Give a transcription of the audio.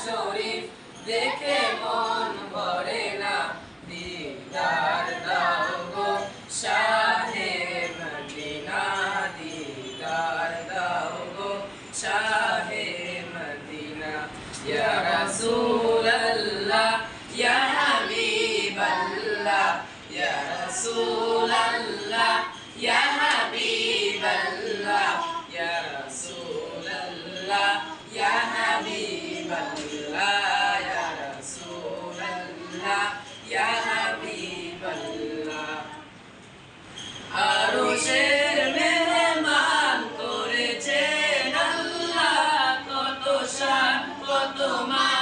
শরীফ দেখে মন ভরে না, দিদার দাও গো শাহে মদিনা, দিদার দাও গো শাহে মদিনা। ইয়া রাসূলাল্লাহ ইয়া হাবিবাল্লাহ, ইয়া রাসূলাল্লাহ ইয়া হাবিবাল্লাহ, ইয়া রাসূলাল্লাহ ইয়া হাবিবাল্লাহ, ইয়া রাসূলাল্লাহ ইয়া হাবিবাল্লাহ। আরশের মেহমান করেছেন আল্লাহ, কত শান কত মান